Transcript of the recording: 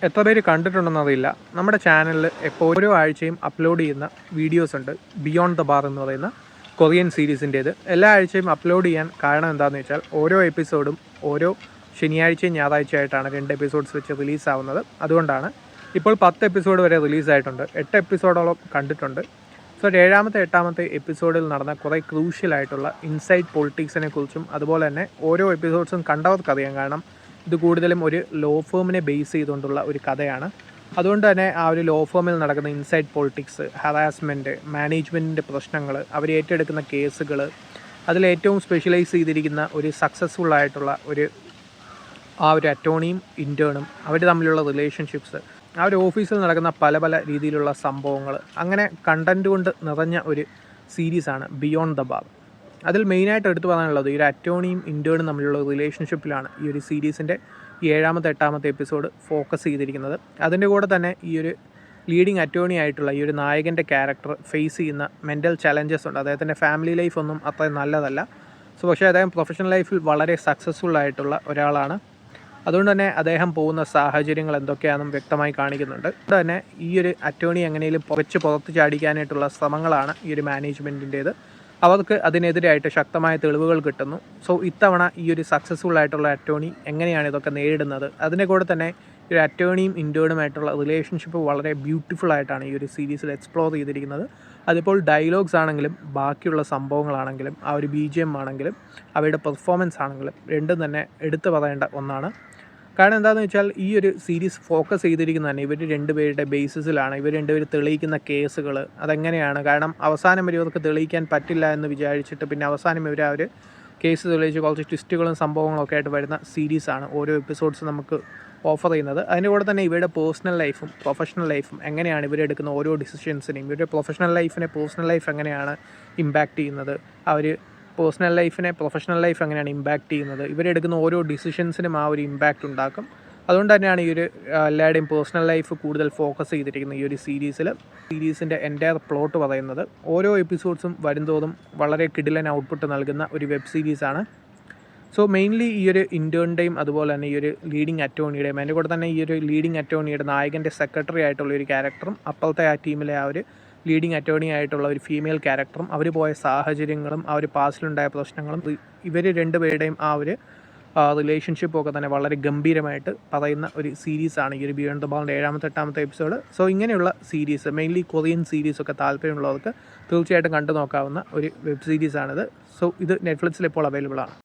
എത്ര പേര് കണ്ടിട്ടുണ്ടെന്നറിയില്ല. നമ്മുടെ ചാനലിൽ ഓരോ ആഴ്ചയും അപ്ലോഡ് ചെയ്യുന്ന വീഡിയോസ് ഉണ്ട്. ബിയോണ്ട് ദ ബാർ എന്ന് പറയുന്ന കൊറിയൻ സീരീസിൻ്റേത്. എല്ലാ ആഴ്ചയും അപ്ലോഡ് ചെയ്യാൻ കാരണം എന്താണെന്ന് വെച്ചാൽ ഓരോ എപ്പിസോഡും ഓരോ ശനിയാഴ്ചയും ഞായറാഴ്ചയായിട്ടാണ് 2 എപ്പിസോഡ്സ് വെച്ച് റിലീസാവുന്നത്. അതുകൊണ്ടാണ് ഇപ്പോൾ 10 എപ്പിസോഡ് വരെ റിലീസായിട്ടുണ്ട്. 8 എപ്പിസോഡോളം കണ്ടിട്ടുണ്ട്. സോ 7ാമത്തെ 8ാമത്തെ എപ്പിസോഡിൽ നടന്ന കുറേ ക്രൂഷ്യലായിട്ടുള്ള ഇൻസൈഡ് പൊളിറ്റിക്സിനെ കുറിച്ചും അതുപോലെ തന്നെ ഓരോ എപ്പിസോഡ്സും കണ്ടവർക്കറിയാം. കാരണം ഇത് കൂടുതലും ഒരു ലോ ഫേമിനെ ബേസ് ചെയ്തുകൊണ്ടുള്ള ഒരു കഥയാണ്. അതുകൊണ്ട് തന്നെ ആ ഒരു ലോ ഫേമിൽ നടക്കുന്ന ഇൻസൈഡ് പൊളിറ്റിക്സ്, ഹറാസ്മെൻറ്റ്, മാനേജ്മെൻറ്റിൻ്റെ പ്രശ്നങ്ങൾ, അവർ ഏറ്റെടുക്കുന്ന കേസുകൾ, അതിലേറ്റവും സ്പെഷ്യലൈസ് ചെയ്തിരിക്കുന്ന ഒരു സക്സസ്ഫുൾ ആയിട്ടുള്ള ഒരു അറ്റോർണിയും ഇൻറ്റേണും അവർ തമ്മിലുള്ള റിലേഷൻഷിപ്സ്, ആ ഒരു ഓഫീസിൽ നടക്കുന്ന പല പല രീതിയിലുള്ള സംഭവങ്ങൾ, അങ്ങനെ കണ്ടൻറ്റ് കൊണ്ട് നിറഞ്ഞ ഒരു സീരീസാണ് ബിയോണ്ട് ദ ബാർ. അതിൽ മെയിനായിട്ട് എടുത്തു പറയാനുള്ളത് ഈ ഒരു അറ്റോർണിയും ഇൻറ്റേണും തമ്മിലുള്ള റിലേഷൻഷിപ്പിലാണ് ഈ ഒരു സീരീസിൻ്റെ 7ാമത്തെ 8ാമത്തെ എപ്പിസോഡ് ഫോക്കസ് ചെയ്തിരിക്കുന്നത്. അതിൻ്റെ കൂടെ തന്നെ ഈ ഒരു ലീഡിങ് അറ്റോർണി ആയിട്ടുള്ള ഈ ഒരു നായകൻ്റെ ക്യാരക്ടർ ഫേസ് ചെയ്യുന്ന മെൻ്റൽ ചലഞ്ചസ് ഉണ്ട്. അദ്ദേഹത്തിൻ്റെ ഫാമിലി ലൈഫ് ഒന്നും അത്രയും നല്ലതല്ല. പക്ഷേ അദ്ദേഹം പ്രൊഫഷണൽ ലൈഫിൽ വളരെ സക്സസ്ഫുൾ ആയിട്ടുള്ള ഒരാളാണ്. അതുകൊണ്ട് തന്നെ അദ്ദേഹം പോകുന്ന സാഹചര്യങ്ങൾ എന്തൊക്കെയാണെന്നും വ്യക്തമായി കാണിക്കുന്നുണ്ട്. അതുകൊണ്ട് തന്നെ ഈ ഒരു അറ്റോർണി എങ്ങനെയും പുറത്ത് ചാടിക്കാനായിട്ടുള്ള ശ്രമങ്ങളാണ് ഈ ഒരു മാനേജ്മെൻറ്റിൻ്റേത്. അവർക്ക് അതിനെതിരായിട്ട് ശക്തമായ തെളിവുകൾ കിട്ടുന്നു. സോ ഇത്തവണ ഈ ഒരു സക്സസ്ഫുൾ ആയിട്ടുള്ള അറ്റോർണി എങ്ങനെയാണ് ഇതൊക്കെ നേരിടുന്നത്, അതിൻ്റെ കൂടെ തന്നെ ഈ ഒരു അറ്റോർണിയും ഇൻറ്റേണുമായിട്ടുള്ള റിലേഷൻഷിപ്പ് വളരെ ബ്യൂട്ടിഫുൾ ആയിട്ടാണ് ഈ ഒരു സീരീസിൽ എക്സ്പ്ലോർ ചെയ്തിരിക്കുന്നത്. അതിപ്പോൾ ഡയലോഗ്സ് ആണെങ്കിലും ബാക്കിയുള്ള സംഭവങ്ങളാണെങ്കിലും ആ ഒരു BGM ആണെങ്കിലും അവയുടെ പെർഫോമൻസ് ആണെങ്കിലും രണ്ടും തന്നെ എടുത്തു പറയേണ്ട ഒന്നാണ്. കാരണം എന്താണെന്ന് വെച്ചാൽ ഈ ഒരു സീരീസ് ഫോക്കസ് ചെയ്തിരിക്കുന്നത് തന്നെ ഇവർ രണ്ടുപേരുടെ ബേസിസിലാണ്. ഇവർ രണ്ടുപേർ തെളിയിക്കുന്ന കേസുകൾ അതെങ്ങനെയാണ്. കാരണം അവസാനം വരെ ഇവർക്ക് തെളിയിക്കാൻ പറ്റില്ല എന്ന് വിചാരിച്ചിട്ട് പിന്നെ അവസാനം ഇവർ ആ ഒരു കേസ് തെളിയിച്ച് കുറച്ച് ട്വിസ്റ്റുകളും സംഭവങ്ങളൊക്കെ ആയിട്ട് വരുന്ന സീരീസാണ് ഓരോ എപ്പിസോഡ്സ് നമുക്ക് ഓഫർ ചെയ്യുന്നത്. അതിൻ്റെ കൂടെ തന്നെ ഇവരുടെ പേഴ്സണൽ ലൈഫും പ്രൊഫഷണൽ ലൈഫും എങ്ങനെയാണ് ഇവരെടുക്കുന്ന ഓരോ ഡിസിഷൻസിനെയും, ഇവരുടെ പ്രൊഫഷണൽ ലൈഫിനെ പേഴ്സണൽ ലൈഫ് എങ്ങനെയാണ് ഇമ്പാക്റ്റ് ചെയ്യുന്നത്, അവർ പേഴ്സണൽ ലൈഫിനെ പ്രൊഫഷണൽ ലൈഫ് എങ്ങനെയാണ് ഇമ്പാക്റ്റ് ചെയ്യുന്നത്, ഇവരെടുക്കുന്ന ഓരോ ഡിസിഷൻസിനും ആ ഒരു ഇമ്പാക്റ്റ് ഉണ്ടാക്കും. അതുകൊണ്ട് തന്നെയാണ് ഈ ഒരു എല്ലാവരുടെയും പേഴ്സണൽ ലൈഫ് കൂടുതൽ ഫോക്കസ് ചെയ്തിരിക്കുന്നത് ഈ ഒരു സീരീസിൻ്റെ എൻ്റയർ പ്ലോട്ട് പറയുന്നത്. ഓരോ എപ്പിസോഡ്സും വരുംതോറും വളരെ കിടിലൻ ഔട്ട്പുട്ട് നൽകുന്ന ഒരു വെബ് സീരീസാണ്. സോ മെയിൻലി ഈ ഒരു ഇൻറ്റേണിൻ്റെയും അതുപോലെ തന്നെ ഈ ഒരു ലീഡിങ് അറ്റോർണിയുടെയും അതിൻ്റെ കൂടെ തന്നെ ഈ ഒരു ലീഡിങ് അറ്റോർണിയുടെ നായകൻ്റെ സെക്രട്ടറി ആയിട്ടുള്ള ഒരു ക്യാരക്ടറും അപ്പോഴത്തെ ആ ടീമിലെ ആ ഒരു ലീഡിങ് അറ്റോർണി ആയിട്ടുള്ള ഒരു ഫീമെയിൽ ക്യാരക്ടറും അവർ പോയ സാഹചര്യങ്ങളും ആ ഒരു പാസ്റ്റിലുണ്ടായ പ്രശ്നങ്ങളും ഇവർ രണ്ടുപേരുടെയും ആ ഒരു റിലേഷൻഷിപ്പൊക്കെ തന്നെ വളരെ ഗംഭീരമായിട്ട് പറയുന്ന ഒരു സീരീസാണ് ഈ ഒരു ബിയോണ്ട് ദ ബാറിൻ്റെ 7ാമത്തെ 8ാമത്തെ എപ്പിസോഡ്. സോ ഇങ്ങനെയുള്ള സീരീസ് മെയിൻലി കൊറിയൻ സീരീസൊക്കെ താല്പര്യമുള്ളവർക്ക് തീർച്ചയായിട്ടും കണ്ടു നോക്കാവുന്ന ഒരു വെബ് സീരീസാണിത്. സോ ഇത് നെറ്റ്ഫ്ലിക്സിൽ ഇപ്പോൾ അവൈലബിൾ ആണ്.